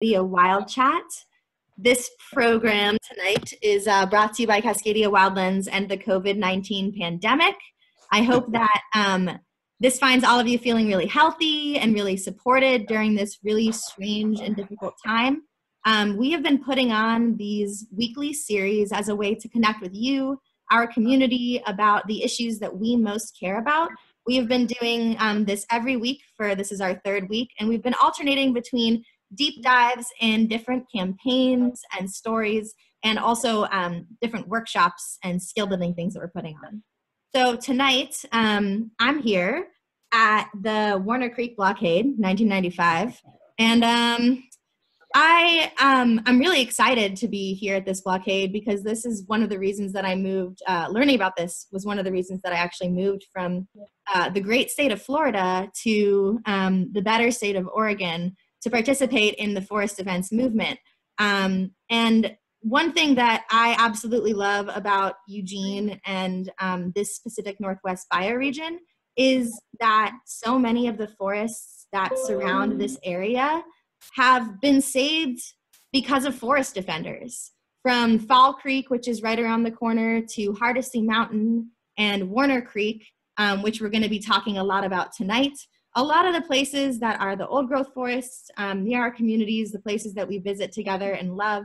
via Wildchat. This program tonight is brought to you by Cascadia Wildlands and the COVID-19 pandemic. I hope that this finds all of you feeling really healthy and really supported during this really strange and difficult time. We have been putting on these weekly series as a way to connect with you, our community, about the issues that we most care about. We have been doing this every week this is our third week, and we've been alternating between deep dives in different campaigns and stories, and also different workshops and skill building things that we're putting on. So tonight, I'm here at the Warner Creek blockade, 1995, and I'm really excited to be here at this blockade because this is one of the reasons that I moved. Learning about this was one of the reasons that I actually moved from the great state of Florida to the better state of Oregon to participate in the forest defense movement. And one thing that I absolutely love about Eugene and this Pacific Northwest bioregion is that so many of the forests that surround this area have been saved because of forest defenders. From Fall Creek, which is right around the corner, to Hardesty Mountain and Warner Creek, which we're going to be talking a lot about tonight. A lot of the places that are the old growth forests near our communities, the places that we visit together and love,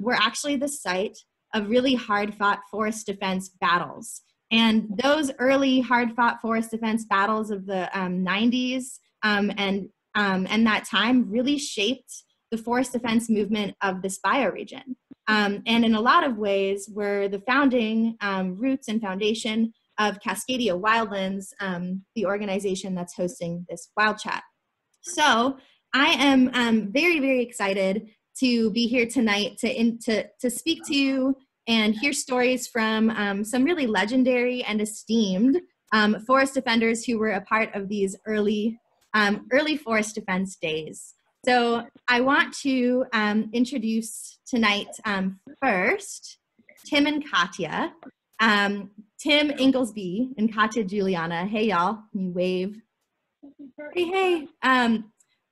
were actually the site of really hard-fought forest defense battles. And those early hard-fought forest defense battles of the 90s and that time really shaped the forest defense movement of this bioregion. And in a lot of ways were the founding roots and foundation of Cascadia Wildlands, the organization that's hosting this Wildchat. So I am very, very excited to be here tonight to speak to you and hear stories from some really legendary and esteemed forest defenders who were a part of these early forest defense days. So I want to introduce tonight first Tim and Katya. Tim Inglesby and Katya Juliana. Hey y'all, can you wave? Hey.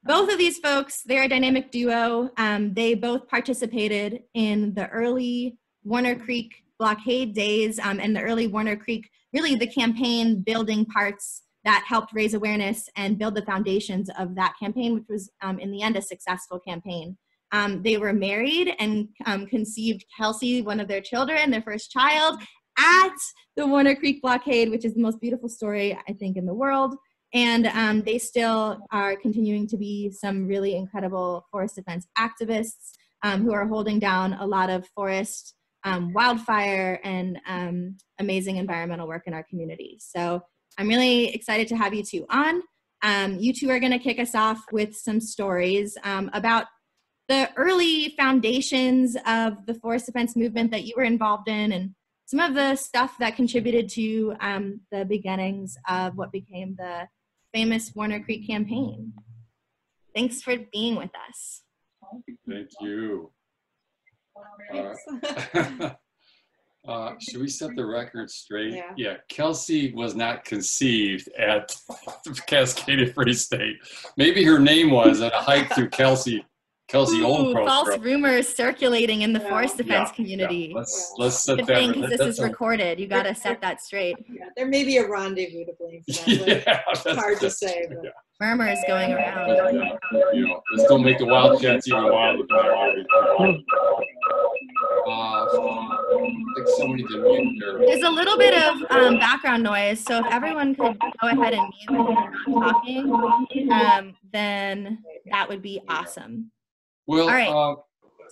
Both of these folks, they're a dynamic duo. They both participated in the early Warner Creek blockade days and the early Warner Creek, really the campaign building parts that helped raise awareness and build the foundations of that campaign, which was in the end a successful campaign. They were married and conceived Kelsey, one of their children, their first child, at the Warner Creek blockade, which is the most beautiful story, I think, in the world. And they still are continuing to be some really incredible forest defense activists who are holding down a lot of forest, wildfire, and amazing environmental work in our community. So I'm really excited to have you two on. You two are going to kick us off with some stories about the early foundations of the forest defense movement that you were involved in, and some of the stuff that contributed to the beginnings of what became the famous Warner Creek campaign. Thanks for being with us. Thank you. Should we set the record straight? Yeah, Kelsey was not conceived at Cascadia Free State. Maybe her name was at a hike through Kelsey Old Growth. False rumors circulating in the forest defense community. Let's set Good that. thing, because this is recorded. You got to set that straight. Yeah, there may be a rendezvous to blame for that. It's hard to say. But. Murmurs going around. Let's don't make the Wildcats even wilder. There's a little bit of background noise, so if everyone could go ahead and mute when you're not talking, then that would be awesome. Well, all right.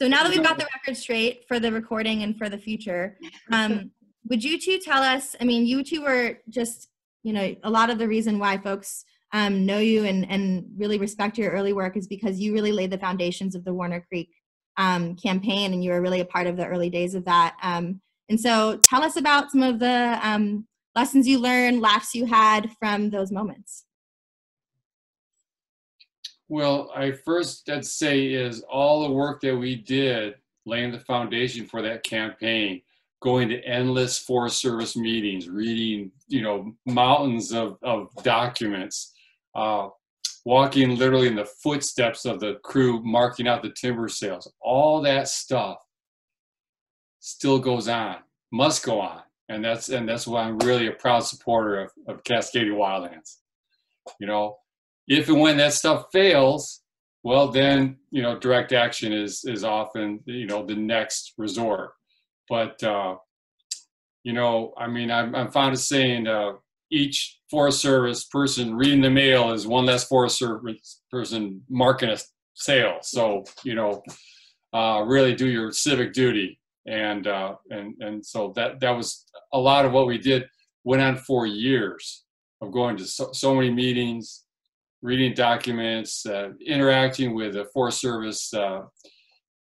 So now that we've got the record straight for the recording and for the future, would you two tell us, I mean, you two were just, a lot of the reason why folks know you and really respect your early work is because you really laid the foundations of the Warner Creek campaign, and you were really a part of the early days of that. And so tell us about some of the lessons you learned, laughs you had from those moments. Well, I'd say is all the work that we did laying the foundation for that campaign, going to endless Forest Service meetings, reading, mountains of documents, walking literally in the footsteps of the crew, marking out the timber sales. All that stuff still goes on, must go on. And that's why I'm really a proud supporter of Cascadia Wildlands. You know, if and when that stuff fails, well, then, you know, direct action is often, you know, the next resort. But, you know, I mean, I'm fond of saying each Forest Service person reading the mail is one less Forest Service person marking a sale. So, you know, really do your civic duty. And so that was a lot of what we did. Went on for years of going to so many meetings, reading documents, interacting with the Forest Service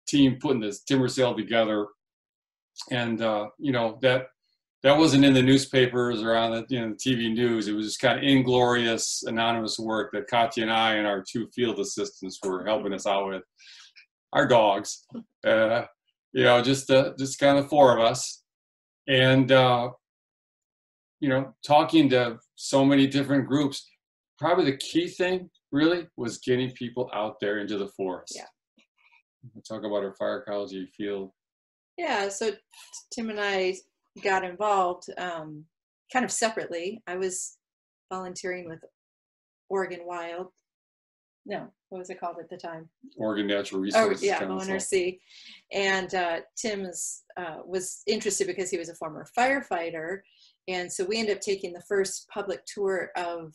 team, putting this timber sale together. And, you know, that wasn't in the newspapers or on the, you know, the TV news. It was just kind of inglorious, anonymous work that Katya and I and our 2 field assistants were helping us out with. Our dogs, you know, just kind of 4 of us. And, you know, talking to so many different groups. Probably the key thing really was getting people out there into the forest. Yeah. We'll talk about our fire ecology field. Yeah, so Tim and I got involved kind of separately. I was volunteering with Oregon Wild. No, what was it called at the time? Oregon Natural Resources Council. ONRC. And Tim was interested because he was a former firefighter. And so we ended up taking the first public tour of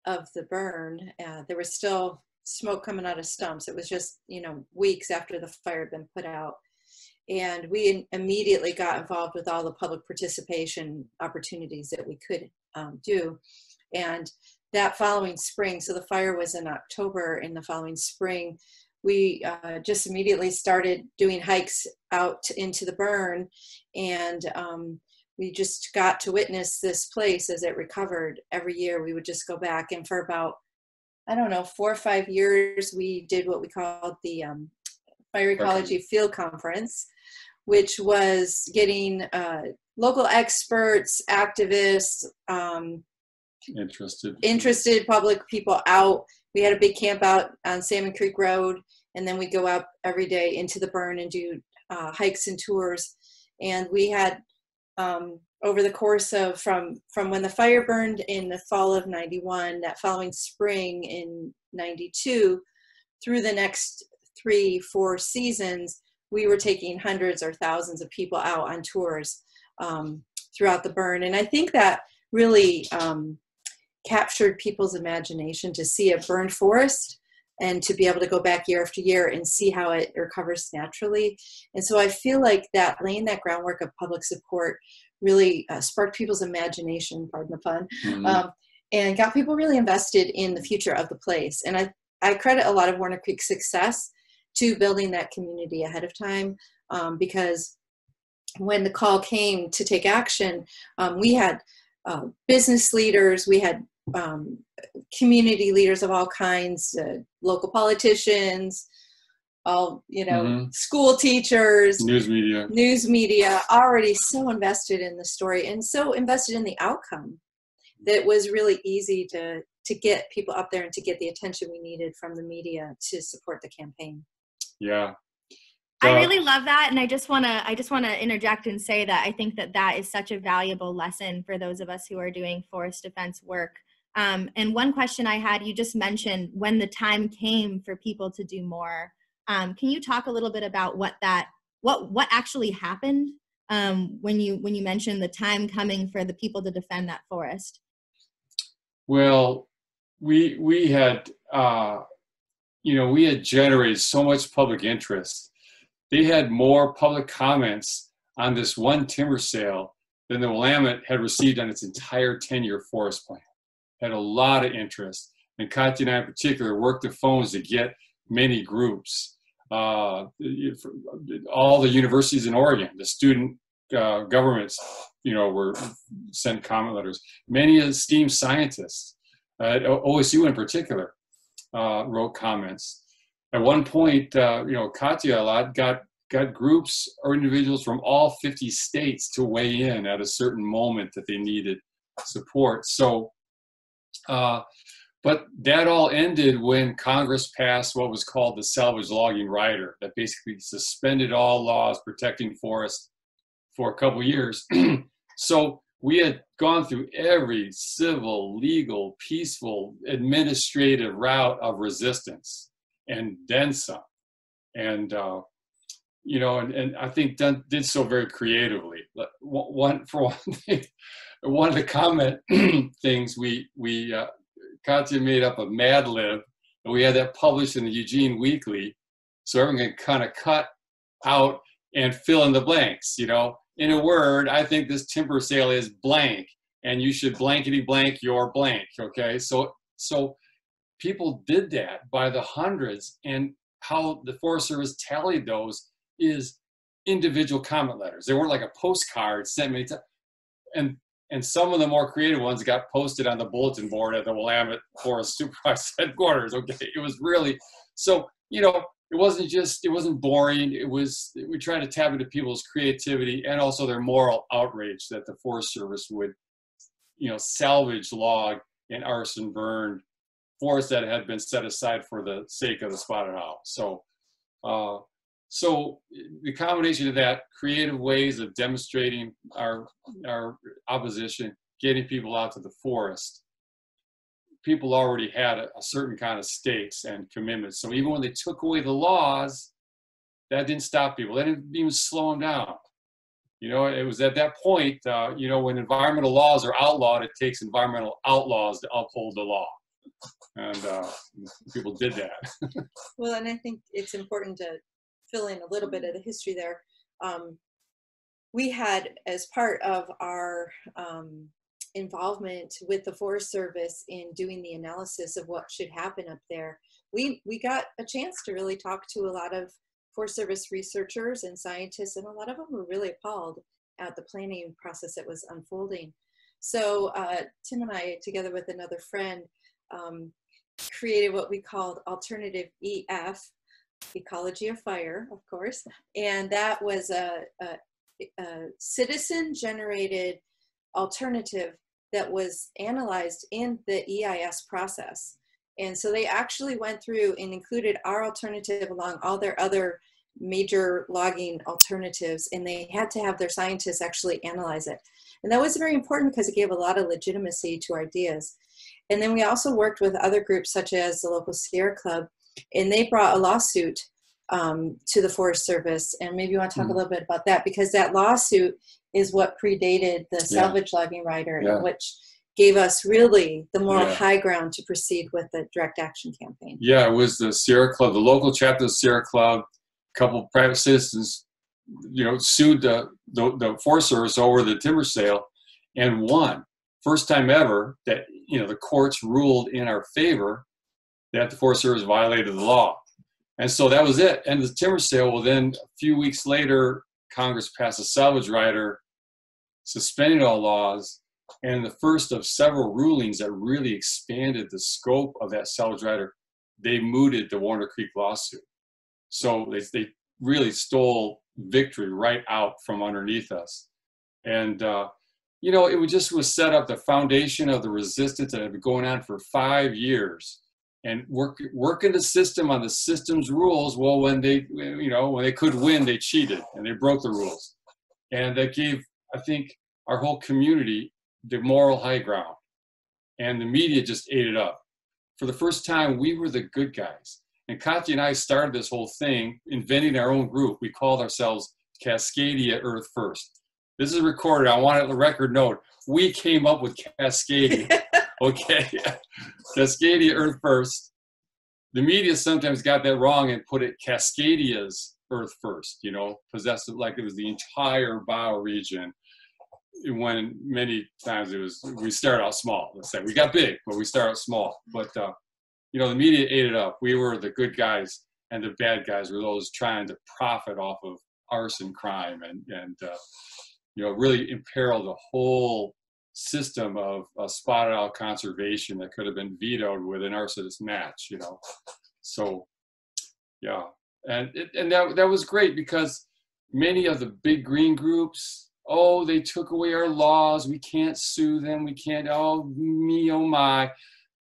the burn. There was still smoke coming out of stumps. It was just, you know, weeks after the fire had been put out. And we immediately got involved with all the public participation opportunities that we could do. And that following spring, so the fire was in October, in the following spring, we just immediately started doing hikes out into the burn. And we just got to witness this place as it recovered. Every year we would just go back, and for about, I don't know, 4 or 5 years, we did what we called the Fire Ecology Field Conference, which was getting local experts, activists, interested public people out. We had a big camp out on Salmon Creek Road, and then we go out every day into the burn and do hikes and tours. And we had over the course of from when the fire burned in the fall of 91, that following spring in 92, through the next 3-4 seasons, we were taking hundreds or thousands of people out on tours throughout the burn. And I think that really captured people's imagination to see a burned forest and to be able to go back year after year and see how it recovers naturally. And so I feel like that laying that groundwork of public support really sparked people's imagination, pardon the pun, and got people really invested in the future of the place. And I credit a lot of Warner Creek's success to building that community ahead of time, because when the call came to take action, we had business leaders, we had community leaders of all kinds, local politicians, all, you know, school teachers, news media, already so invested in the story and so invested in the outcome that it was really easy to get people up there and to get the attention we needed from the media to support the campaign. Yeah. I really love that, and I just want to interject and say that I think that is such a valuable lesson for those of us who are doing forest defense work. And one question I had, you just mentioned when the time came for people to do more. Can you talk a little bit about what actually happened when you mentioned the time coming for the people to defend that forest? Well, we had we had generated so much public interest. They had more public comments on this one timber sale than the Willamette had received on its entire 10-year forest plan. Had a lot of interest. And Katya and I in particular worked the phones to get many groups. All the universities in Oregon, the student governments, were sent comment letters. Many esteemed scientists at OSU in particular wrote comments. At one point, Katya a lot got groups or individuals from all 50 states to weigh in at a certain moment that they needed support. So But that all ended when Congress passed what was called the salvage logging rider, that basically suspended all laws protecting forests for a couple of years. So we had gone through every civil, legal, peaceful, administrative route of resistance, and then some. And you know, and I think did so very creatively. One thing, one of the comment things Katya made up a Mad Lib, and we had that published in the Eugene Weekly, so everyone can kind of cut out and fill in the blanks. You know, in a word, I think this timber sale is blank, and you should blankety blank your blank. Okay, so people did that by the hundreds, and how the Forest Service tallied those is individual comment letters. They weren't like a postcard sent many times. And some of the more creative ones got posted on the bulletin board at the Willamette Forest Supervisor headquarters. Okay, it was really, so, you know, it wasn't boring. We tried to tap into people's creativity and also their moral outrage that the Forest Service would, you know, salvage, log, and arson burn forests that had been set aside for the sake of the spotted owl. So the combination of that, creative ways of demonstrating our opposition, getting people out to the forest, people already had a certain kind of stakes and commitments. So even when they took away the laws, that didn't stop people. That didn't even slow them down. You know, it was at that point, you know, when environmental laws are outlawed, it takes environmental outlaws to uphold the law. And people did that. Well, and I think it's important to fill in a little bit of the history there. We had, as part of our involvement with the Forest Service in doing the analysis of what should happen up there, we got a chance to really talk to a lot of Forest Service researchers and scientists, and a lot of them were really appalled at the planning process that was unfolding. So Tim and I, together with another friend, created what we called Alternative EF, Ecology of Fire, of course, and that was a citizen-generated alternative that was analyzed in the EIS process. And so they actually went through and included our alternative along all their other major logging alternatives, and they had to have their scientists actually analyze it. And that was very important because it gave a lot of legitimacy to our ideas. And then we also worked with other groups such as the local Sierra Club, and they brought a lawsuit to the Forest Service. And maybe you want to talk a little bit about that, because that lawsuit is what predated the salvage logging rider, which gave us really the moral high ground to proceed with the direct action campaign. Yeah, it was the Sierra Club, the local chapter of the Sierra Club, a couple of private citizens, you know, sued the Forest Service over the timber sale and won. First time ever that, you know, the courts ruled in our favor that the Forest Service violated the law. And so that was it. And the timber sale, well, then a few weeks later, Congress passed a salvage rider, suspending all laws, and the first of several rulings that really expanded the scope of that salvage rider, they mooted the Warner Creek lawsuit. So they really stole victory right out from underneath us. And, you know, it was set up the foundation of the resistance that had been going on for 5 years. And working the system on the system's rules. Well, when they could win, they cheated and they broke the rules. And that gave, I think, our whole community the moral high ground. And the media just ate it up. For the first time, we were the good guys. And Katya and I started this whole thing, inventing our own group. We called ourselves Cascadia Earth First. This is recorded. I want a record note. We came up with Cascadia. Okay. Cascadia Earth First. The media sometimes got that wrong and put it Cascadia's Earth First, you know, because that's like it was the entire bioregion. When many times we start out small. Let's say we got big, but we start out small. But you know, the media ate it up. We were the good guys, and the bad guys were those trying to profit off of arson crime and you know, really imperil the whole system of spotted owl conservation that could have been vetoed with an arsonist match. You know, so yeah, and that was great because many of the big green groups, oh, they took away our laws, we can't sue them, we can't, oh me, oh my.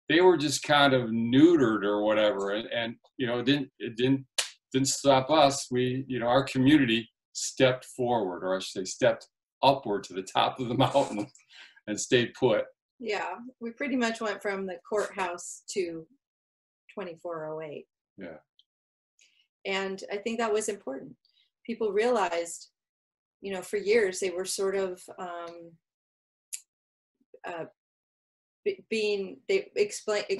they were just kind of neutered or whatever. And you know, it didn't stop us. We, you know, our community stepped forward, or I should say stepped upward to the top of the mountain and stayed put. Yeah, we pretty much went from the courthouse to 2408. Yeah. And I think that was important. People realized, you know, for years they were sort of we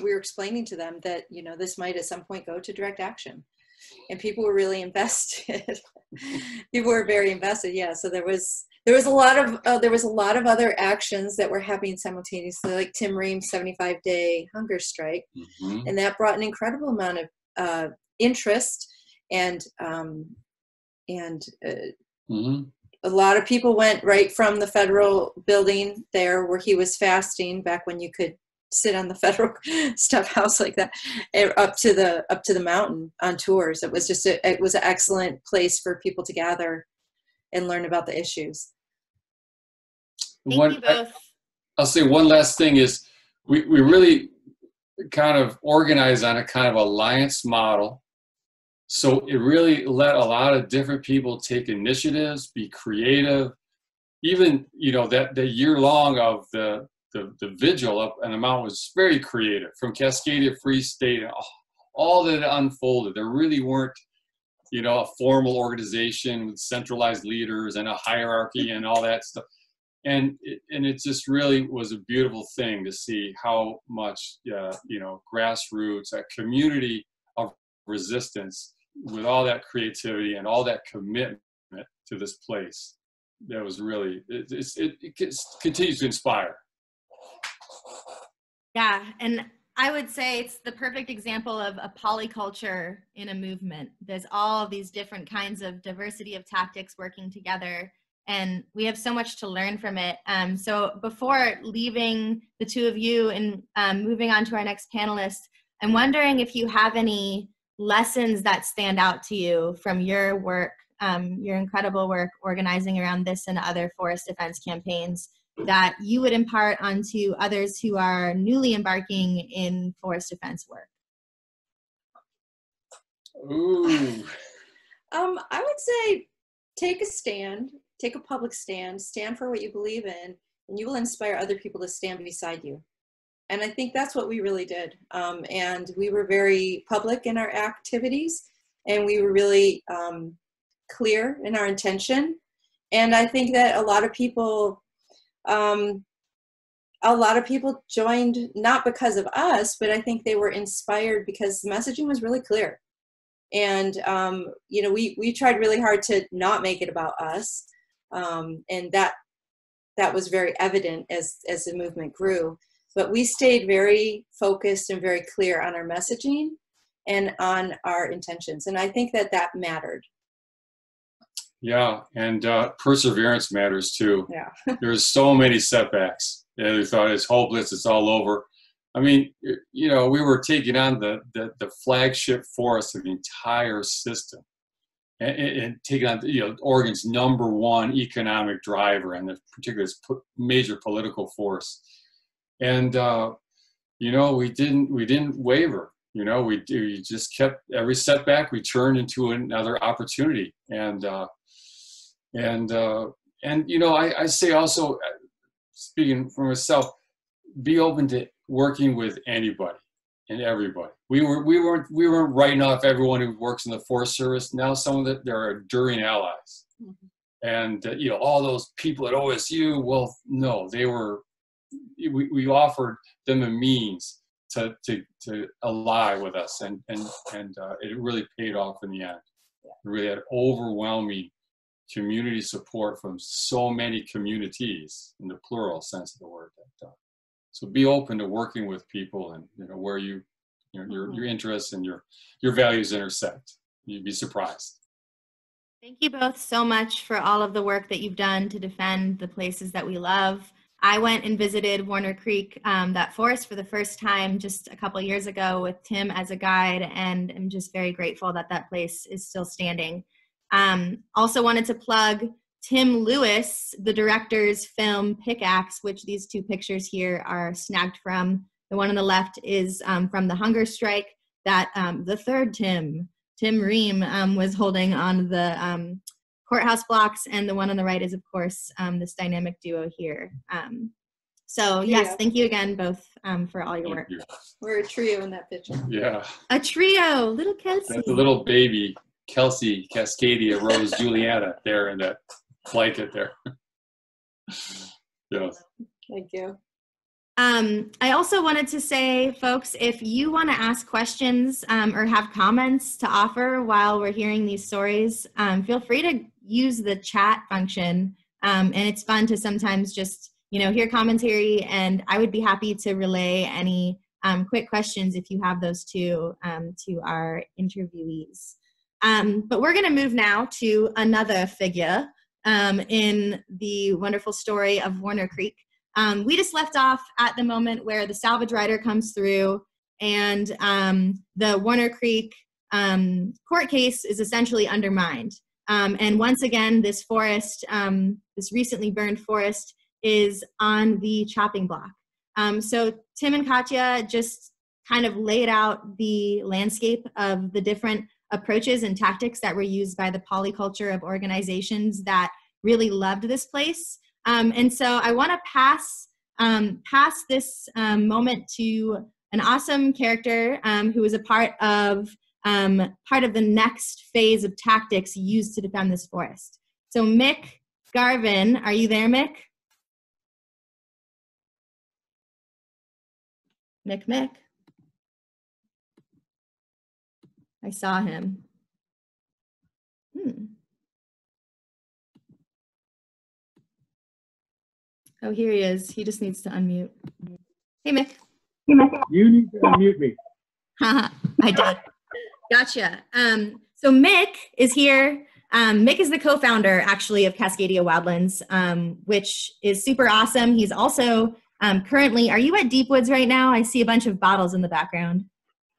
were explaining to them that, you know, this might at some point go to direct action, and people were really invested. People were very invested. Yeah. So there was a lot of other actions that were happening simultaneously, like Tim Ream's 75-day hunger strike, and that brought an incredible amount of interest, and a lot of people went right from the federal building there where he was fasting, back when you could sit on the federal stuff house like that, up to the mountain on tours. It was it was an excellent place for people to gather and learn about the issues. Thank you both. I'll say one last thing is we really kind of organized on a kind of alliance model. So it really let a lot of different people take initiatives, be creative. Even, you know, that the year long of the vigil up on the mountain was very creative, from Cascadia Free State, all that unfolded. There really weren't, you know, a formal organization with centralized leaders and a hierarchy and all that stuff. And it just really was a beautiful thing to see how much, you know, grassroots, a community of resistance, with all that creativity and all that commitment to this place. That was really, it continues to inspire. Yeah, and I would say it's the perfect example of a polyculture in a movement. There's all of these different kinds of diversity of tactics working together, and we have so much to learn from it. So before leaving the two of you and moving on to our next panelist, I'm wondering if you have any lessons that stand out to you from your work, your incredible work organizing around this and other forest defense campaigns, that you would impart onto others who are newly embarking in forest defense work. Ooh. I would say take a stand, take a public stand for what you believe in, and you will inspire other people to stand beside you. And I think that's what we really did. And we were very public in our activities, and we were really clear in our intention. And I think that a lot of people joined, not because of us, but I think they were inspired because the messaging was really clear. And, you know, we tried really hard to not make it about us. And that was very evident as the movement grew. But we stayed very focused and very clear on our messaging and on our intentions. And I think that mattered. Yeah, and perseverance matters too. Yeah. There's so many setbacks. And we thought it's hopeless, it's all over. I mean, you know, we were taking on the flagship forest of the entire system, and taking on, you know, Oregon's #1 economic driver, and particularly its major political force. And you know, we didn't waver. You know, we just kept every setback we turned into another opportunity. And you know, I say also, speaking for myself, be open to working with anybody and everybody. We weren't writing off everyone who works in the Forest Service. Now some of them, they're enduring allies. Mm-hmm. And you know, all those people at OSU, well, no, they were. We offered them a means to ally with us, and it really paid off in the end. Yeah. We really had overwhelming community support from so many communities, in the plural sense of the word. So be open to working with people, and you know, where your interests and your values intersect. You'd be surprised. Thank you both so much for all of the work that you've done to defend the places that we love. I went and visited Warner Creek, that forest, for the first time just a couple years ago with Tim as a guide, and I'm just very grateful that that place is still standing. Also wanted to plug Tim Lewis, the director's film Pickaxe, which these two pictures here are snagged from. The one on the left is from the hunger strike that the third Tim Ream, was holding on the courthouse blocks. And the one on the right is, of course, this dynamic duo here. So yes, thank you again both for all your work. We're a trio in that picture. Yeah. A trio, little Kelsey. That's a little baby, Kelsey, Cascadia, Rose, Juliana there in that blanket there. Yeah. Thank you. I also wanted to say, folks, if you want to ask questions or have comments to offer while we're hearing these stories, feel free to use the chat function. And it's fun to sometimes just, hear commentary, and I would be happy to relay any quick questions if you have those to our interviewees. But we're going to move now to another figure in the wonderful story of Warner Creek. We just left off at the moment where the salvage rider comes through, and the Warner Creek court case is essentially undermined. And once again, this forest, this recently burned forest, is on the chopping block. So Tim and Katya just kind of laid out the landscape of the different approaches and tactics that were used by the polyculture of organizations that really loved this place. And so I want to pass this moment to an awesome character who is a part of the next phase of tactics used to defend this forest. So Mick Garvin, are you there, Mick? Mick. I saw him. Oh, here he is. He just needs to unmute. Hey, Mick. You need to unmute me. I did. Gotcha. So Mick is here. Mick is the co-founder, actually, of Cascadia Wildlands, which is super awesome. He's also currently, are you at Deepwoods right now? I see a bunch of bottles in the background.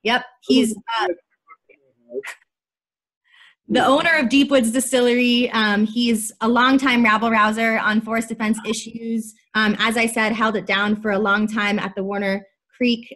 Yep. He's the owner of Deepwoods Distillery. He's a longtime rabble-rouser on forest defense issues. As I said, held it down for a long time at the Warner Creek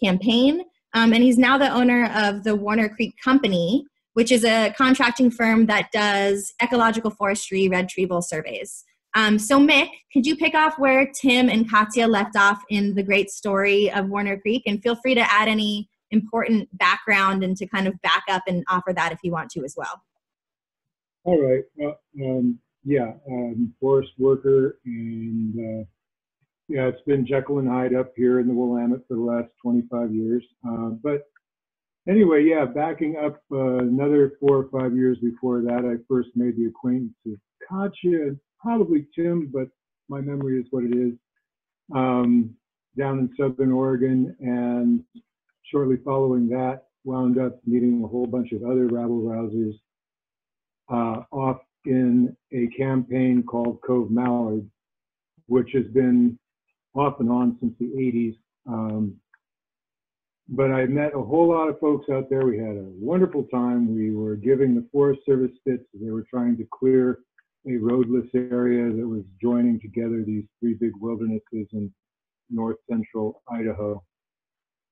campaign. And he's now the owner of the Warner Creek Company, which is a contracting firm that does ecological forestry retrieval surveys. So Mick, could you pick off where Tim and Katya left off in the great story of Warner Creek? And feel free to add any important background and to kind of back up and offer that if you want to as well. All right. Forest worker, and it's been Jekyll and Hyde up here in the Willamette for the last 25 years. But anyway, backing up another 4 or 5 years before that, I first made the acquaintance of Katya, and probably Tim, but my memory is what it is, down in Southern Oregon. And shortly following that, wound up meeting a whole bunch of other rabble-rousers off in a campaign called Cove Mallard, which has been off and on since the 80s. But I met a whole lot of folks out there. We had a wonderful time. We were giving the Forest Service fits. They were trying to clear a roadless area that was joining together these 3 big wildernesses in north central Idaho.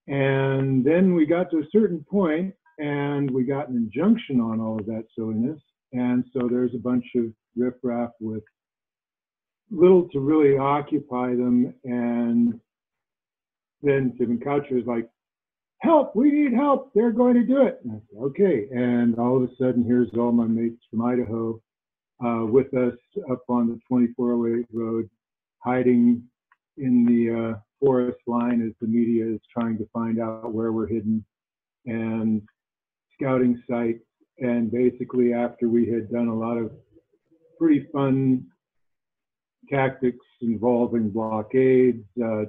And then we got to a certain point and we got an injunction on all of that silliness. And so there's a bunch of riffraff with little to really occupy them. And then Tim and Coucher was like, help, we need help. They're going to do it. And I said, okay. And all of a sudden, here's all my mates from Idaho with us up on the 2408 road, hiding in the forest line as the media is trying to find out where we're hidden, and scouting sites. And basically, after we had done a lot of pretty fun tactics involving blockades,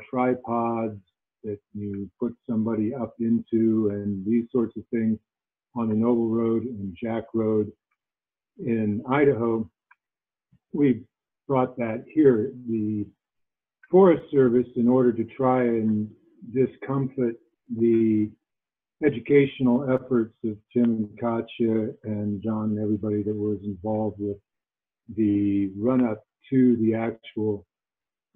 tripods that you put somebody up into, and these sorts of things on the Noble Road and Jack Road in Idaho, we brought that here. The Forest Service, in order to try and discomfit the educational efforts of Tim and Katya and John and everybody that was involved with the run-up to the actual,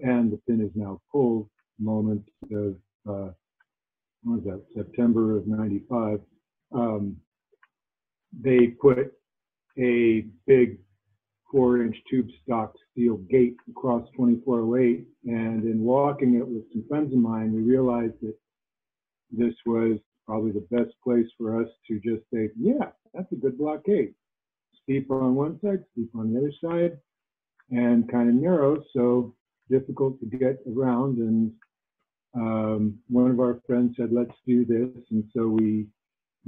and the pin is now pulled, moment of what was that, September of '95, they put a big 4-inch tube stock steel gate across 2408. And in walking it with some friends of mine, we realized that this was probably the best place for us to just say, yeah, that's a good blockade. Steep on one side, steep on the other side, and kind of narrow, so difficult to get around. And one of our friends said, let's do this. And so we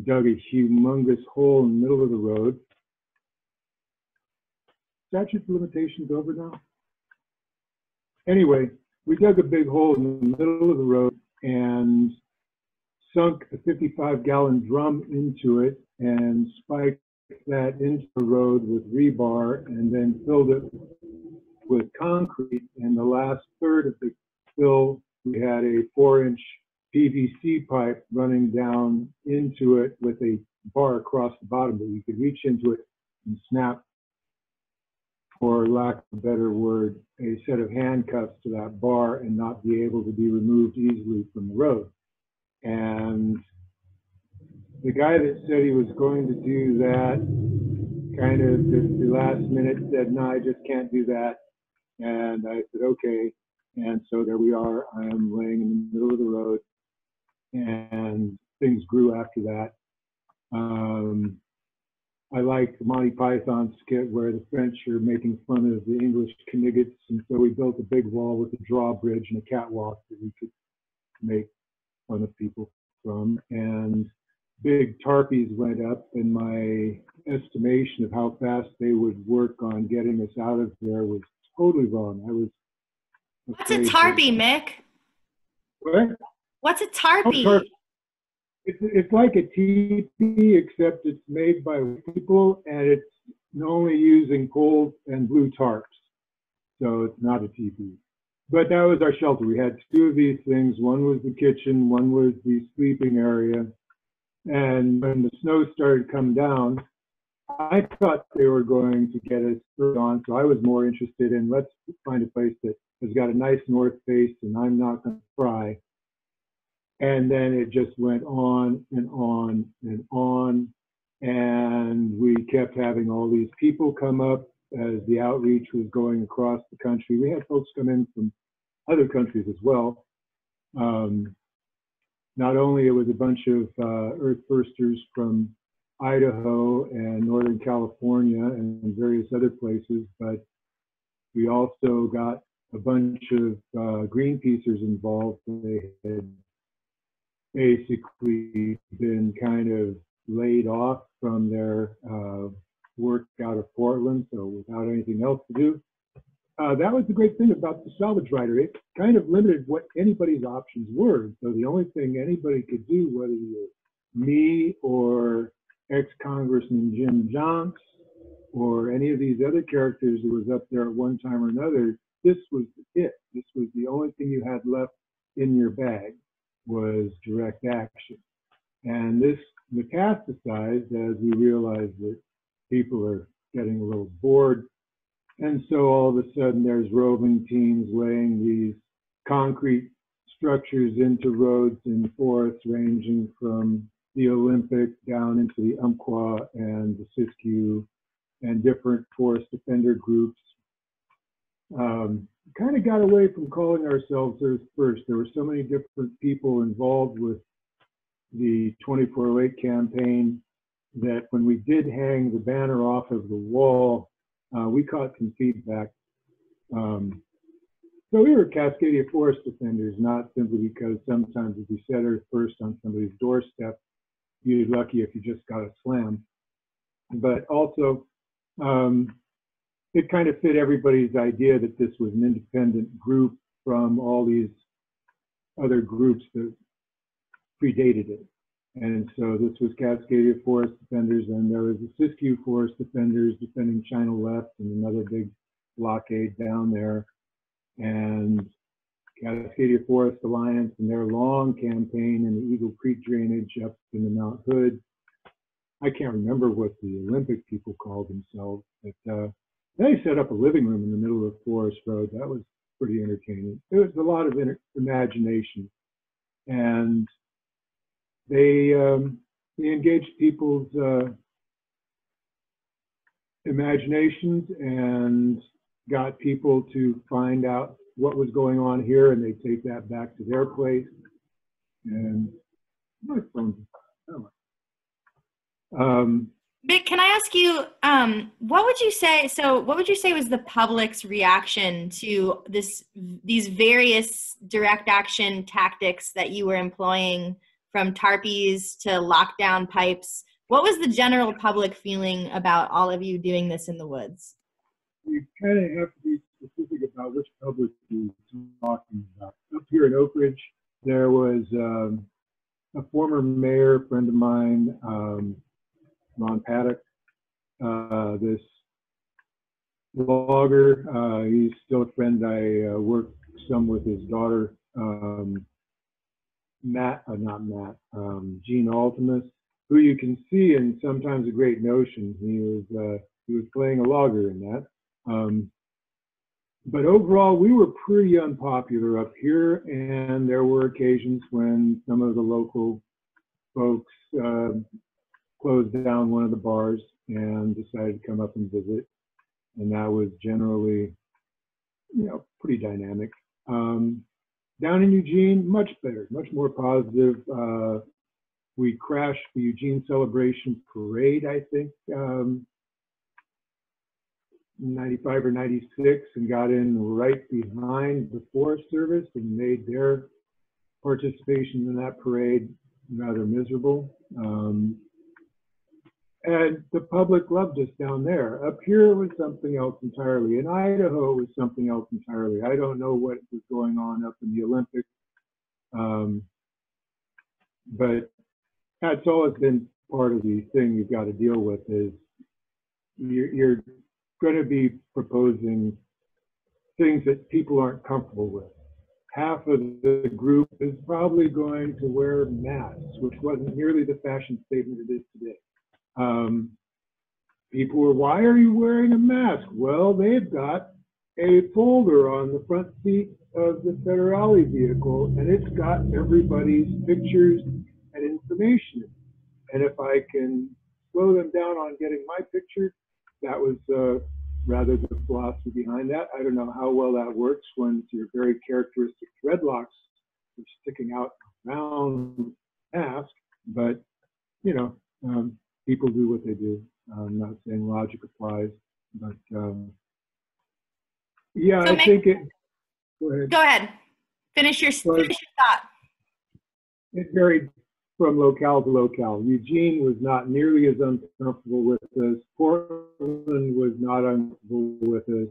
dug a humongous hole in the middle of the road. Statute of limitations over now? Anyway, we dug a big hole in the middle of the road and sunk a 55-gallon drum into it and spiked that into the road with rebar, and then filled it with concrete. And the last third of the fill, we had a 4-inch PVC pipe running down into it with a bar across the bottom that you could reach into it and snap, for lack of a better word, a set of handcuffs to that bar and not be able to be removed easily from the road. And the guy that said he was going to do that kind of at the last minute said, no, I just can't do that. And I said, okay. And so there we are. I am laying in the middle of the road, and things grew after that. I like the Monty Python skit where the French are making fun of the English Kniggets, and so we built a big wall with a drawbridge and a catwalk that we could make fun of people from. And big tarpies went up, and my estimation of how fast they would work on getting us out of there was totally wrong. I was What's a tarpie, Mick? What? What's a tarpie? Oh, it's like a teepee, except it's made by people, and it's only using gold and blue tarps. So it's not a teepee. But that was our shelter. We had two of these things. One was the kitchen, one was the sleeping area. And when the snow started coming down, I thought they were going to get us on. So I was more interested in, let's find a place that has got a nice north face and I'm not going to fry. And then it just went on and on and on. And we kept having all these people come up as the outreach was going across the country. We had folks come in from other countries as well. Not only it was a bunch of earth firsters from Idaho and Northern California and various other places, but we also got a bunch of Greenpeacers involved. They had basically been kind of laid off from their work out of Portland, so without anything else to do. That was the great thing about the salvage rider. It kind of limited what anybody's options were. So the only thing anybody could do, whether you were me or ex-Congressman Jim Jonks or any of these other characters who was up there at one time or another, this was it. This was the only thing you had left in your bag, was direct action. And this metastasized as we realized that people are getting a little bored. And so all of a sudden there's roving teams laying these concrete structures into roads in forests ranging from the Olympic down into the Umpqua and the Siskiyou and different forest defender groups. Kind of got away from calling ourselves Earth First. There were so many different people involved with the 2408 campaign that when we did hang the banner off of the wall, we caught some feedback. So we were Cascadia forest defenders, not simply because sometimes if you said Earth First on somebody's doorstep, you'd be lucky if you just got a slam. But also, it kind of fit everybody's idea that this was an independent group from all these other groups that predated it. And so this was Cascadia Forest Defenders, and there was the Siskiyou Forest Defenders defending China Left and another big blockade down there. And Cascadia Forest Alliance and their long campaign in the Eagle Creek drainage up in the Mount Hood. I can't remember what the Olympic people called themselves, but they set up a living room in the middle of Forest Road. That was pretty entertaining. It was a lot of imagination. and they engaged people's imaginations and got people to find out what was going on here, and they take that back to their place. And my phone's Vic, can I ask you, what would you say? So, what would you say was the public's reaction to these various direct action tactics that you were employing, from tarpies to lockdown pipes? What was the general public feeling about all of you doing this in the woods? You kind of have to be specific about which public you're talking about. Up here in Oak Ridge, there was a former mayor friend of mine, Ron Paddock, this logger. He's still a friend. I work some with his daughter, Gene Altimus, who you can see in Sometimes a Great Notion. He was playing a logger in that. But overall, we were pretty unpopular up here, and there were occasions when some of the local folks closed down one of the bars and decided to come up and visit, and that was generally, pretty dynamic. Down in Eugene, much better, much more positive. We crashed the Eugene Celebration Parade, I think, 95 or 96, and got in right behind the Forest Service and made their participation in that parade rather miserable. And the public loved us down there. Up here was something else entirely. In Idaho, it was something else entirely. I don't know what was going on up in the Olympics, but that's always been part of the thing you've got to deal with, is you're going to be proposing things that people aren't comfortable with. Half of the group is probably going to wear masks, which wasn't nearly the fashion statement it is today. People were, why are you wearing a mask? Well, they've got a folder on the front seat of the Federale vehicle, and it's got everybody's pictures and information. And if I can slow them down on getting my picture, that was rather the philosophy behind that. I don't know how well that works when your very characteristic dreadlocks are sticking out around the mask, but people do what they do. I'm not saying logic applies, but yeah, So I think it. Go ahead. Finish your thought. It varied from locale to locale. Eugene was not nearly as uncomfortable with us. Portland was not uncomfortable with us.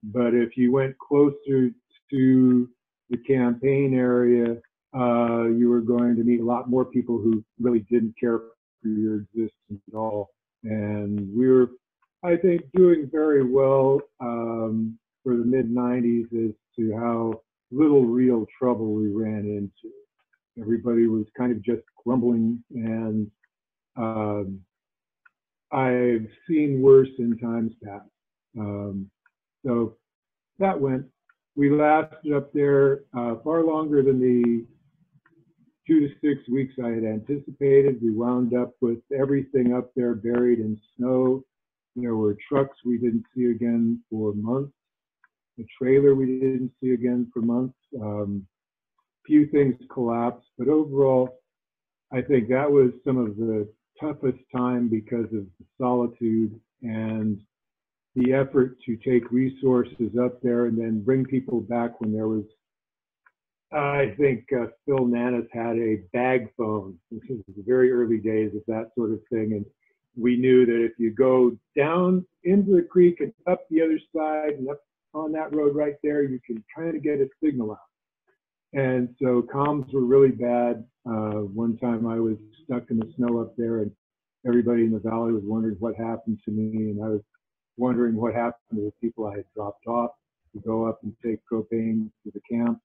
But if you went closer to the campaign area, you were going to meet a lot more people who really didn't care for your existence at all. And we were, I think, doing very well for the mid-90s as to how little real trouble we ran into. Everybody was kind of just grumbling, and I've seen worse in times past. So that went. We lasted up there far longer than the 2 to 6 weeks I had anticipated. We wound up with everything up there buried in snow. There were trucks we didn't see again for months. A trailer we didn't see again for months. Few things collapsed, but overall, I think that was some of the toughest time because of the solitude and the effort to take resources up there and then bring people back when there was, I think Phil Nannis had a bag phone. This was the very early days of that sort of thing. And we knew that if you go down into the creek and up the other side and up on that road right there, you can kind of get a signal out. And so comms were really bad. One time I was stuck in the snow up there, and everybody in the valley was wondering what happened to me, and I was wondering what happened to the people I had dropped off to go up and take propane to the camp.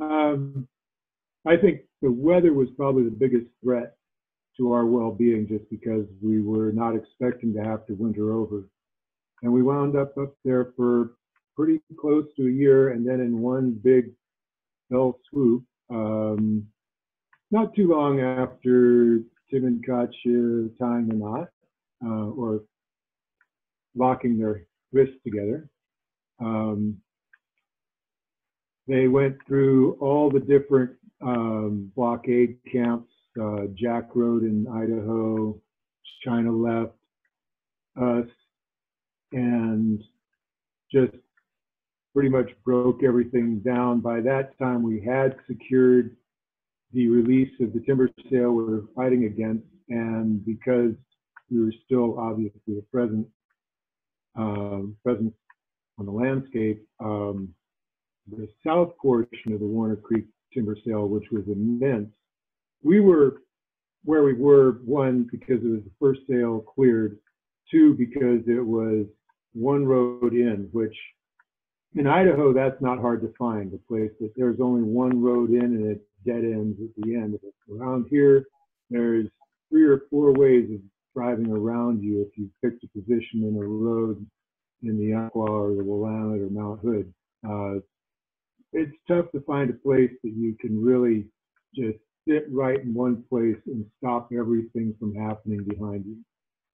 I think the weather was probably the biggest threat to our well-being, just because we were not expecting to have to winter over. And we wound up there for pretty close to a year, and then in one big fell swoop, not too long after Tim and Katya tying the knot, or locking their wrists together. They went through all the different blockade camps, Jack Road in Idaho, China left us, and just pretty much broke everything down. By that time, we had secured the release of the timber sale we were fighting against, and because we were still obviously a presence on the landscape, the south portion of the Warner Creek timber sale, which was immense, we were where we were, one, because it was the first sale cleared, two, because it was one road in, which in Idaho, that's not hard to find, a place that there's only one road in and it dead ends at the end of it. Around here, there's 3 or 4 ways of driving around you if you picked a position in a road in the Aqua or the Willamette or Mount Hood. It's tough to find a place that you can really just sit right in one place and stop everything from happening behind you.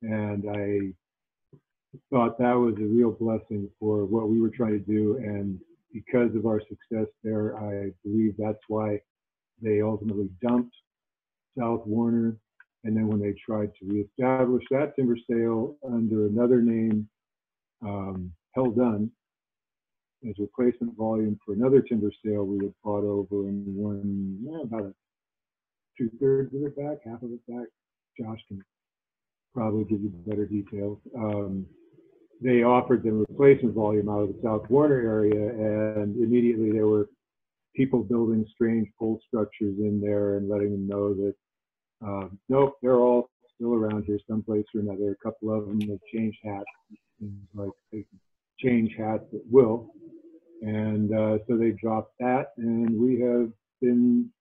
And I thought that was a real blessing for what we were trying to do. And because of our success there, I believe that's why they ultimately dumped South Warner. And then when they tried to reestablish that timber sale under another name, Hell Done, as replacement volume for another timber sale we had fought over and won about 2/3 of it back, half of it back. Josh can probably give you better details. They offered the replacement volume out of the South Warner area, and immediately there were people building strange pole structures in there and letting them know that, nope, they're all still around here someplace or another. A couple of them have changed hats. Seems like they change hats at will. And so they dropped that, and we have been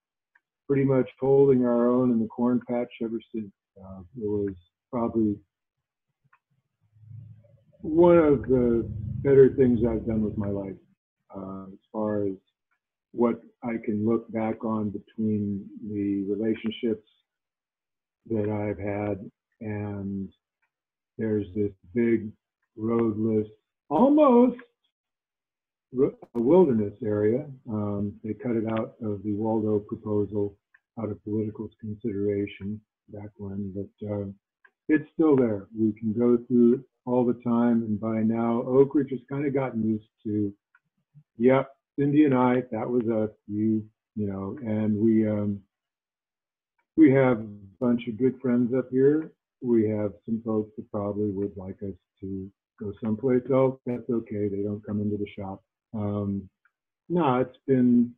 pretty much holding our own in the corn patch ever since. It was probably one of the better things I've done with my life, as far as what I can look back on between the relationships that I've had, and there's this big roadless, almost a wilderness area. They cut it out of the Waldo proposal out of political consideration back when, but it's still there. We can go through it all the time, and by now Oak Ridge has kind of gotten used to, yep, Cindy and I, that was us, you know, and we have a bunch of good friends up here. We have some folks that probably would like us to go someplace else. That's okay. They don't come into the shop. No, it's been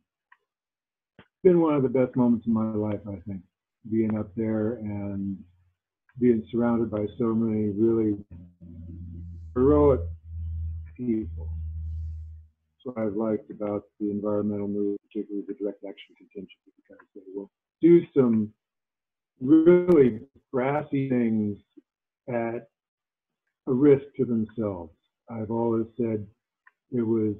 one of the best moments of my life, I think, being up there and being surrounded by so many really heroic people. That's what I've liked about the environmental movement, particularly the direct action contingent, because they will do some really brassy things at a risk to themselves. I've always said it was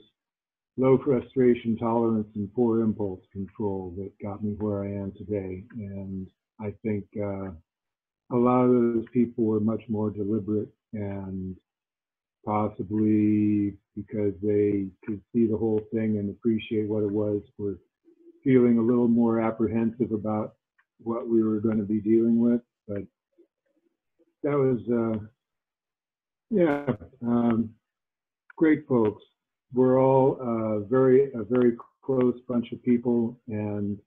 low frustration tolerance and poor impulse control that got me where I am today. And I think a lot of those people were much more deliberate, and possibly because they could see the whole thing and appreciate what it was, were feeling a little more apprehensive about what we were going to be dealing with. But that was, great folks. We're all a very close bunch of people, and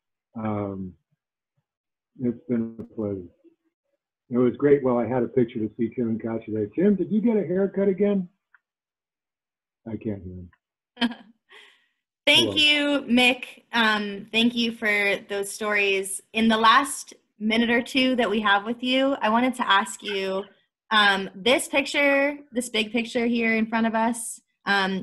it's been a pleasure. It was great. Well, I had a picture to see Tim and Katya there. Tim, did you get a haircut again? I can't hear him. Thank you, Mick. Thank you for those stories. In the last minute or two that we have with you, I wanted to ask you, this picture, this big picture here in front of us,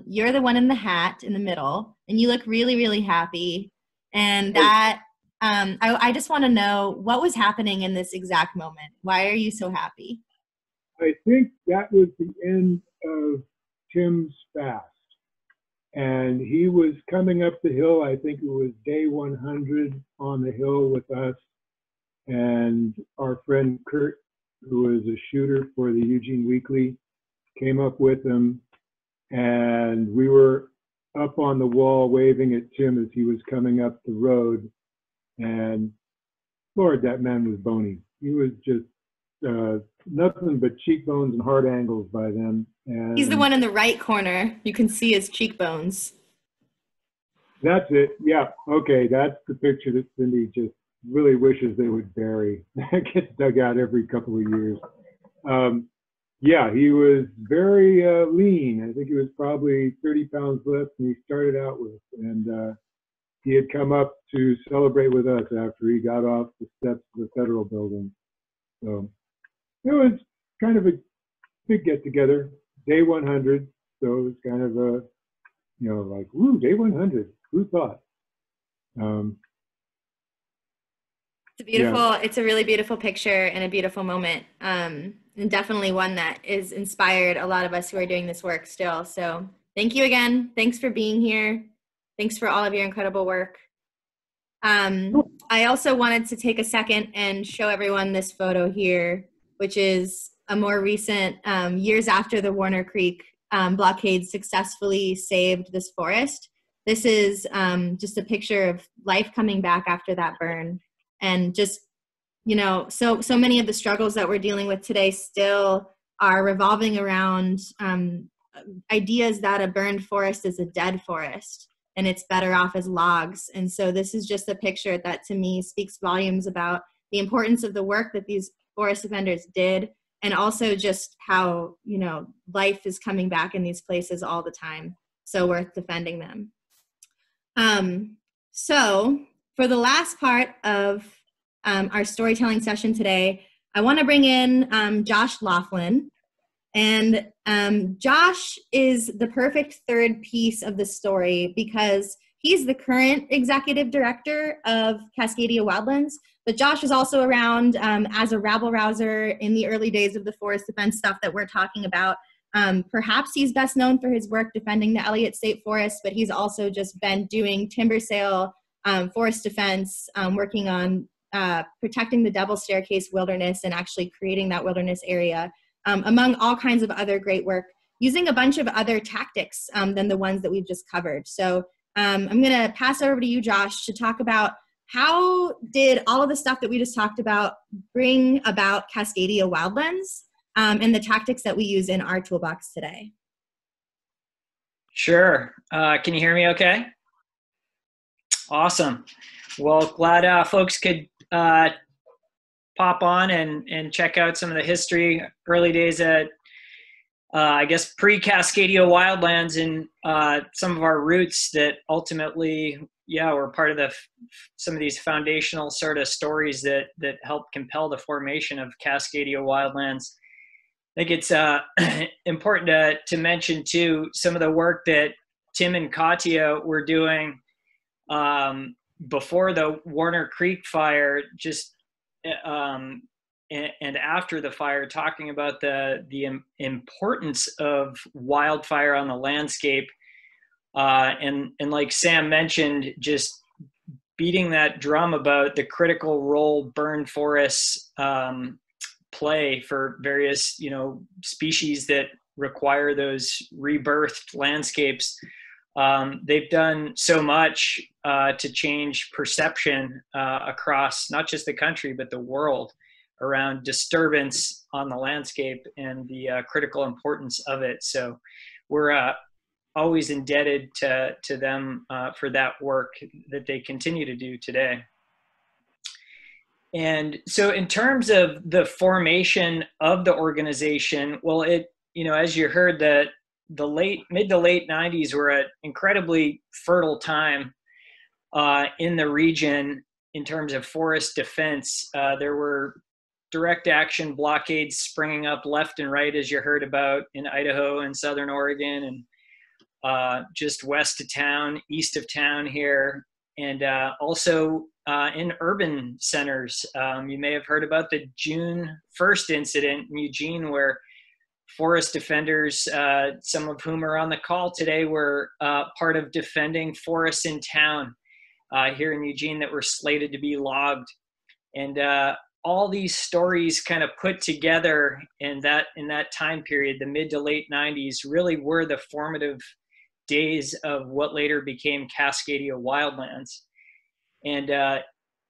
you're the one in the hat in the middle, and you look really, really happy. And that, I just want to know what was happening in this exact moment. Why are you so happy? I think that was the end of Tim's fast. and he was coming up the hill. I think it was day 100 on the hill with us. And our friend Kurt, who was a shooter for the Eugene Weekly, came up with him. And we were up on the wall waving at Tim as he was coming up the road. And Lord, that man was bony. He was just nothing but cheekbones and hard angles by then. And he's the one in the right corner. You can see his cheekbones. That's it. Yeah. Okay. That's the picture that Cindy just really wishes they would bury. That gets dug out every couple of years. Yeah, he was very lean. I think he was probably 30 pounds less than he started out with. And he had come up to celebrate with us after he got off the steps of the federal building. So it was kind of a big get together, day 100. So it was kind of a, you know, like, woo, day 100. Who thought? It's beautiful. Yeah. It's a really beautiful picture and a beautiful moment. And definitely one that is inspired a lot of us who are doing this work still. So thank you again. Thanks for being here. Thanks for all of your incredible work. I also wanted to take a second and show everyone this photo here, which is a more recent, years after the Warner Creek blockade successfully saved this forest. This is just a picture of life coming back after that burn. And just, you know, so many of the struggles that we're dealing with today still are revolving around ideas that a burned forest is a dead forest and it's better off as logs. And so this is just a picture that to me speaks volumes about the importance of the work that these forest defenders did, and also just how, you know, life is coming back in these places all the time. So worth defending them. So for the last part of our storytelling session today, I want to bring in Josh Laughlin. And Josh is the perfect third piece of the story because he's the current executive director of Cascadia Wildlands, but Josh was also around as a rabble-rouser in the early days of the forest defense stuff that we're talking about. Perhaps he's best known for his work defending the Elliott State Forest, but he's also just been doing timber sale, forest defense, working on protecting the Double Staircase Wilderness and actually creating that wilderness area, among all kinds of other great work, using a bunch of other tactics than the ones that we've just covered. So I'm going to pass over to you, Josh, to talk about how did all of the stuff that we just talked about bring about Cascadia Wildlands and the tactics that we use in our toolbox today. Sure. Can you hear me okay? Awesome. Well, glad folks could pop on and check out some of the history, early days at, I guess, pre-Cascadia Wildlands, and some of our roots that ultimately, yeah, were part of some of these foundational sort of stories that helped compel the formation of Cascadia Wildlands. I think it's important to mention, too, some of the work that Tim and Katya were doing before the Warner Creek fire, just and after the fire, talking about the importance of wildfire on the landscape, and like Sam mentioned, just beating that drum about the critical role burned forests play for various, you know, species that require those rebirthed landscapes. They've done so much to change perception across not just the country, but the world around disturbance on the landscape and the critical importance of it. So we're always indebted to them for that work that they continue to do today. And so in terms of the formation of the organization, well, it, you know, as you heard, that the mid to late 90s were an incredibly fertile time in the region in terms of forest defense. There were direct action blockades springing up left and right, as you heard about in Idaho and Southern Oregon, and just west of town, east of town here, and also in urban centers. You may have heard about the June 1st incident in Eugene, where forest defenders, some of whom are on the call today, were part of defending forests in town here in Eugene that were slated to be logged. And all these stories kind of put together in that time period, the mid to late 90s, really were the formative days of what later became Cascadia Wildlands. And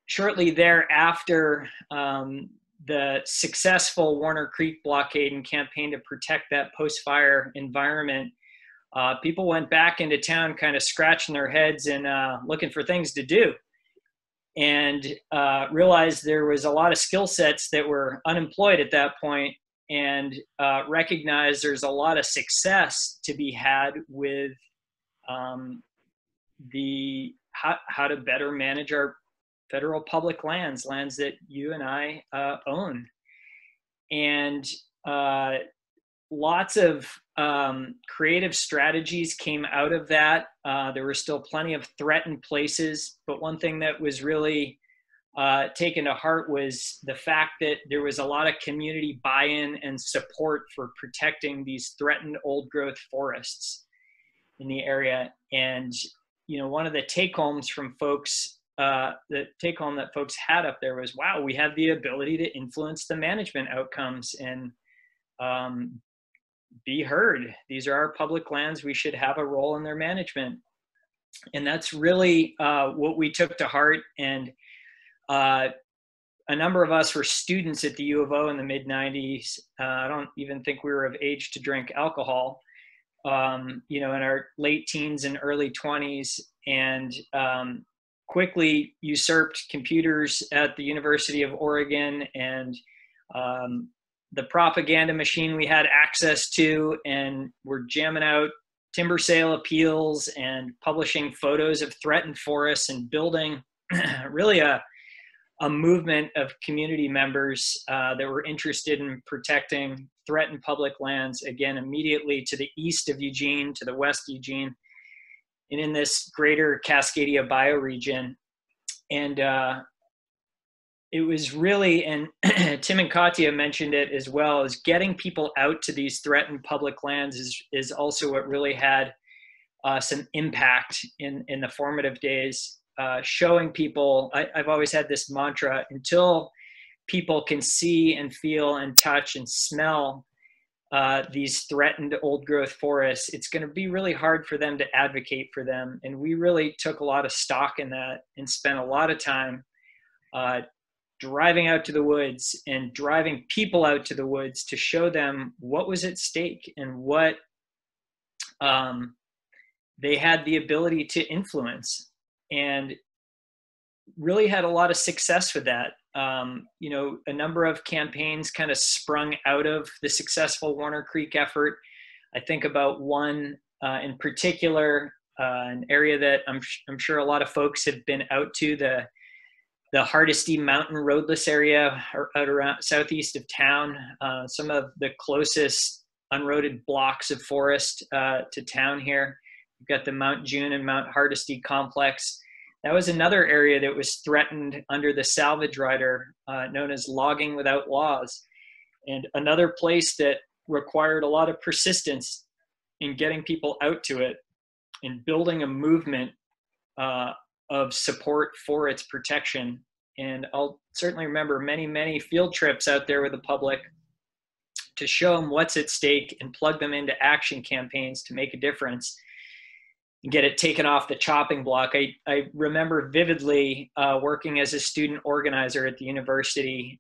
shortly thereafter, the successful Warner Creek blockade and campaign to protect that post-fire environment, people went back into town kind of scratching their heads and looking for things to do, and realized there was a lot of skill sets that were unemployed at that point, and recognized there's a lot of success to be had with how to better manage our federal public lands that you and I own. And lots of creative strategies came out of that. There were still plenty of threatened places, but one thing that was really taken to heart was the fact that there was a lot of community buy-in and support for protecting these threatened old growth forests in the area. And one of the take-homes from folks, the take-home that folks had up there was, wow, we have the ability to influence the management outcomes and be heard. These are our public lands. We should have a role in their management. And that's really what we took to heart. And a number of us were students at the U of O in the mid-90s. I don't even think we were of age to drink alcohol, in our late teens and early 20s, and quickly usurped computers at the University of Oregon and the propaganda machine we had access to, and we're jamming out timber sale appeals and publishing photos of threatened forests and building really a movement of community members that were interested in protecting threatened public lands, again, immediately to the east of Eugene, to the west of Eugene, and in this greater Cascadia bioregion. And it was really, and Tim and Katya mentioned it as well, is getting people out to these threatened public lands is also what really had some impact in the formative days. Showing people, I've always had this mantra, until people can see and feel and touch and smell these threatened old growth forests, it's going to be really hard for them to advocate for them. And we really took a lot of stock in that and spent a lot of time driving out to the woods and driving people out to the woods to show them what was at stake and what they had the ability to influence, and really had a lot of success with that. A number of campaigns kind of sprung out of the successful Warner Creek effort. I think about one in particular, an area that I'm sure a lot of folks have been out to, the Hardesty Mountain roadless area out around southeast of town, some of the closest unroaded blocks of forest to town here. We've got the Mount June and Mount Hardesty complex. That was another area that was threatened under the salvage rider known as logging without laws, and another place that required a lot of persistence in getting people out to it and building a movement of support for its protection. And I'll certainly remember many, many field trips out there with the public to show them what's at stake and plug them into action campaigns to make a difference and get it taken off the chopping block. I remember vividly working as a student organizer at the university,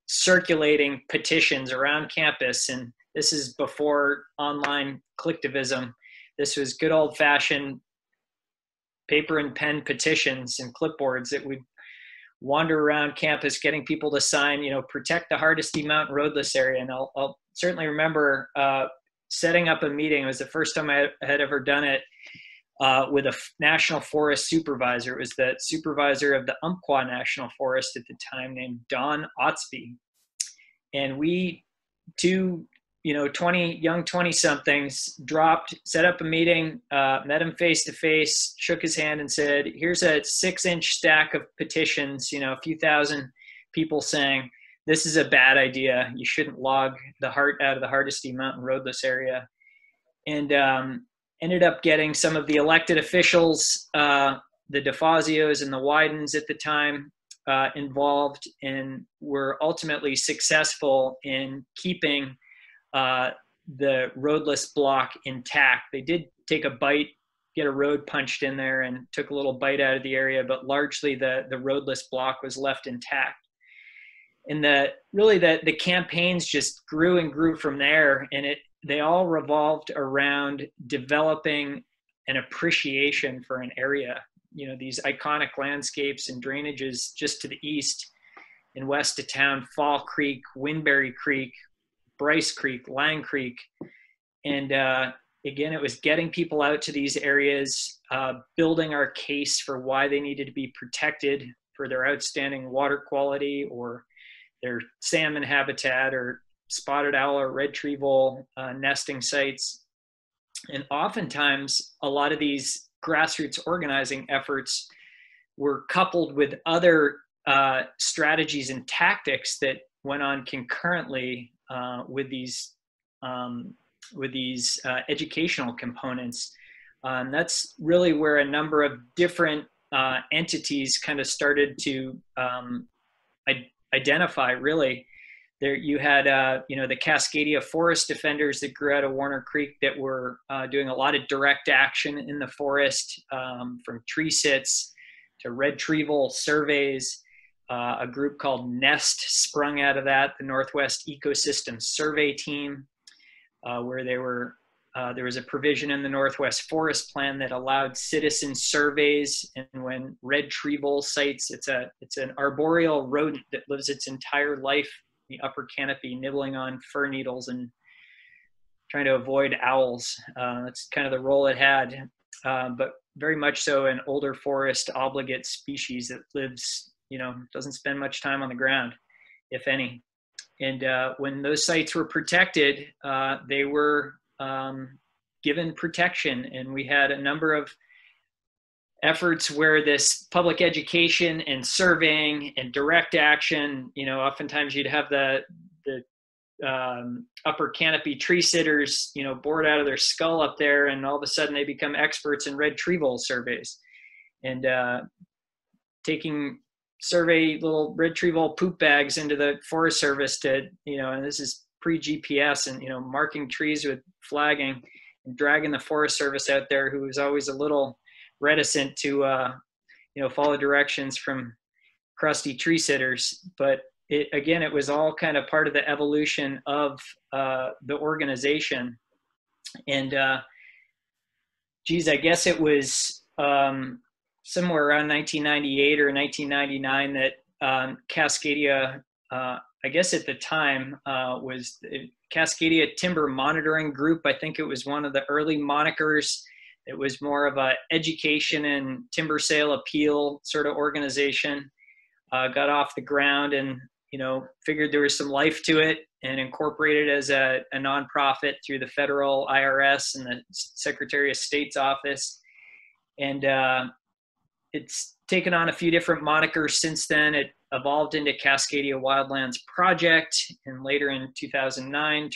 circulating petitions around campus. And this is before online collectivism. This was good old fashioned paper and pen petitions and clipboards that would wander around campus getting people to sign, protect the Hardesty Mountain roadless area. And I'll certainly remember setting up a meeting. It was the first time I had ever done it with a national forest supervisor. It was the supervisor of the Umpqua National Forest at the time, named Don Otsby. And we, two, 20-somethings, set up a meeting, met him face to face, shook his hand and said, here's a 6-inch stack of petitions, a few thousand people saying, this is a bad idea. You shouldn't log the heart out of the Hardesty Mountain roadless area. And ended up getting some of the elected officials, the DeFazios and the Wydens at the time, involved, and were ultimately successful in keeping the roadless block intact. They did take a bite, get a road punched in there, and took a little bite out of the area, but largely the roadless block was left intact. And the campaigns just grew and grew from there, and they all revolved around developing an appreciation for an area. You know, these iconic landscapes and drainages just to the east and west of town: Fall Creek, Winberry Creek, Bryce Creek, Lang Creek. And again, it was getting people out to these areas, building our case for why they needed to be protected for their outstanding water quality, or their salmon habitat, or spotted owl or red tree vole nesting sites. And oftentimes, a lot of these grassroots organizing efforts were coupled with other strategies and tactics that went on concurrently with these educational components. That's really where a number of different entities kind of started to identify, really. There you had, the Cascadia forest defenders that grew out of Warner Creek that were doing a lot of direct action in the forest, from tree sits to retrieval surveys. A group called NEST sprung out of that, the Northwest Ecosystem Survey Team, where there was a provision in the Northwest Forest Plan that allowed citizen surveys. And when red tree vole sites, it's an arboreal rodent that lives its entire life in the upper canopy, nibbling on fir needles and trying to avoid owls. That's kind of the role it had, but very much so an older forest obligate species that lives, doesn't spend much time on the ground, if any. And when those sites were protected, they were given protection. And we had a number of efforts where this public education and surveying and direct action, oftentimes you'd have the upper canopy tree sitters, bored out of their skull up there, and all of a sudden they become experts in red tree vole surveys, and taking survey little red tree vole poop bags into the Forest Service to, and this is pre-GPS, and, marking trees with flagging and dragging the Forest Service out there, who was always a little reticent to, follow directions from crusty tree sitters. But it was all kind of part of the evolution of the organization. And I guess it was somewhere around 1998 or 1999 that Cascadia, I guess at the time, was Cascadia Timber Monitoring Group. I think it was one of the early monikers. It was more of a education and timber sale appeal sort of organization. Got off the ground and, figured there was some life to it, and incorporated as a nonprofit through the federal IRS and the Secretary of State's office. And it's taken on a few different monikers since then. It evolved into Cascadia Wildlands Project, and later in 2009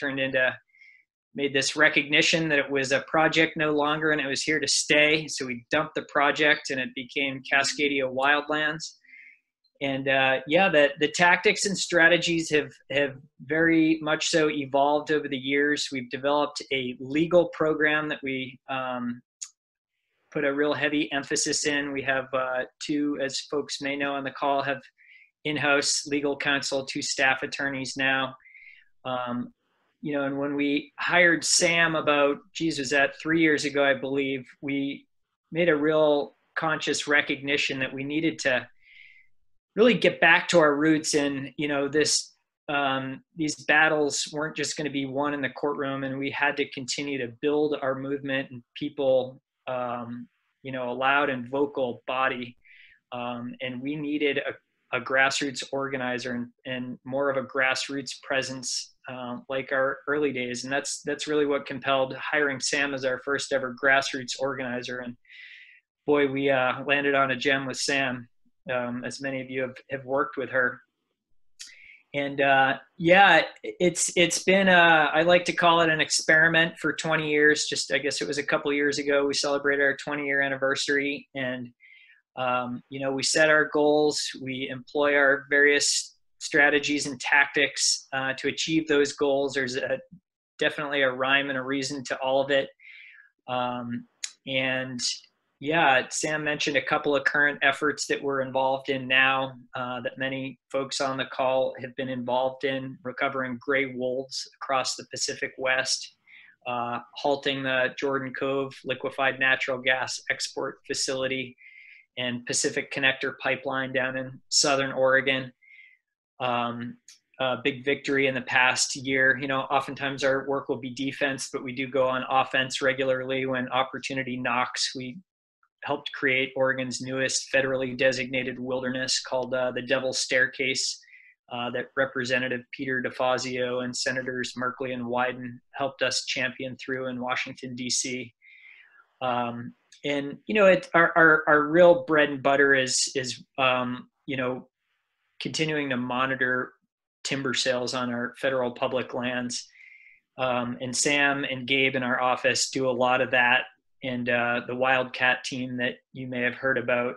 made this recognition that it was a project no longer and it was here to stay. So we dumped the project and it became Cascadia Wildlands. And the tactics and strategies have very much so evolved over the years. We've developed a legal program that we put a real heavy emphasis in. We have two, as folks may know on the call, have in-house legal counsel, 2 staff attorneys now. And when we hired Sam about, was that 3 years ago, I believe, we made a real conscious recognition that we needed to really get back to our roots. And, these battles weren't just going to be won in the courtroom, and we had to continue to build our movement and people, a loud and vocal body. And we needed a grassroots organizer and more of a grassroots presence, like our early days. And that's really what compelled hiring Sam as our first ever grassroots organizer. And boy, we landed on a gem with Sam, as many of you have worked with her. And yeah, it's been I like to call it an experiment for 20 years. Just I guess it was a couple of years ago we celebrated our 20-year anniversary, and we set our goals, we employ our various strategies and tactics to achieve those goals. There's definitely a rhyme and a reason to all of it. And yeah, Sam mentioned a couple of current efforts that we're involved in now that many folks on the call have been involved in: recovering gray wolves across the Pacific West, halting the Jordan Cove liquefied natural gas export facility and Pacific Connector pipeline down in Southern Oregon. A big victory in the past year. Oftentimes our work will be defense, but we do go on offense regularly when opportunity knocks. We helped create Oregon's newest federally designated wilderness called the Devil's Staircase that Representative Peter DeFazio and Senators Merkley and Wyden helped us champion through in Washington, D.C. And our real bread and butter is continuing to monitor timber sales on our federal public lands. And Sam and Gabe in our office do a lot of that. And the Wildchat team that you may have heard about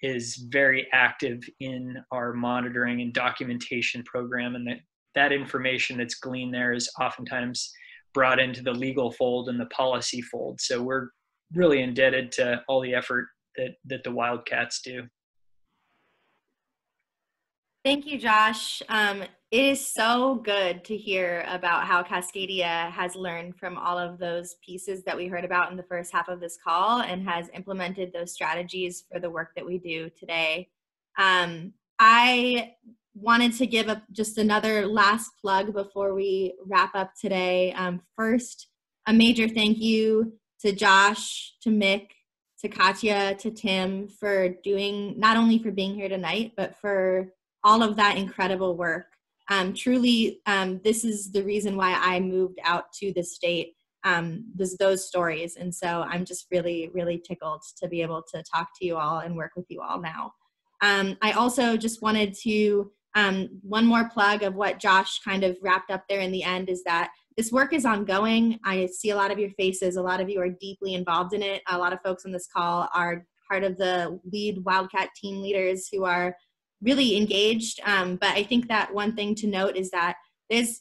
is very active in our monitoring and documentation program. And that information that's gleaned there is oftentimes brought into the legal fold and the policy fold. So we're really indebted to all the effort that the Wildcats do. Thank you, Josh. It is so good to hear about how Cascadia has learned from all of those pieces that we heard about in the first half of this call and has implemented those strategies for the work that we do today. I wanted to give just another last plug before we wrap up today. First, a major thank you to Josh, to Mick, to Katya, to Tim for not only for being here tonight, but for all of that incredible work. Truly, this is the reason why I moved out to the state, those stories. And so I'm just really, really tickled to be able to talk to you all and work with you all now. I also just wanted to, one more plug of what Josh kind of wrapped up there in the end is that this work is ongoing. I see a lot of your faces. A lot of you are deeply involved in it. A lot of folks on this call are part of the lead Wildcat team leaders who are really engaged. But I think that one thing to note is that there's,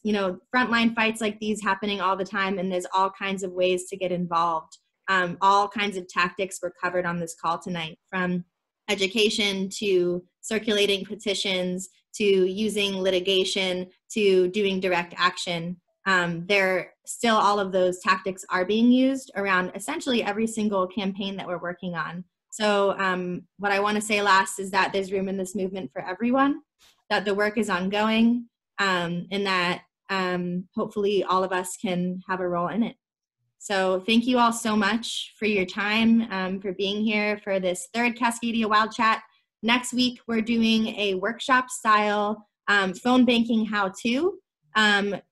frontline fights like these happening all the time, and there's all kinds of ways to get involved. All kinds of tactics were covered on this call tonight, from education to circulating petitions to using litigation to doing direct action. Still all of those tactics are being used around essentially every single campaign that we're working on. So what I want to say last is that there's room in this movement for everyone, that the work is ongoing, and that hopefully all of us can have a role in it. So thank you all so much for your time, for being here for this third Cascadia Wildchat. Next week, we're doing a workshop-style phone banking how-to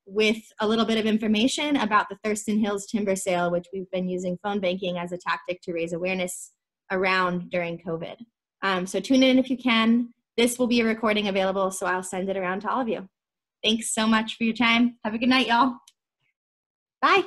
with a little bit of information about the Thurston Hills timber sale, which we've been using phone banking as a tactic to raise awareness around during COVID. So tune in if you can. This will be a recording available, so I'll send it around to all of you. Thanks so much for your time. Have a good night, y'all. Bye.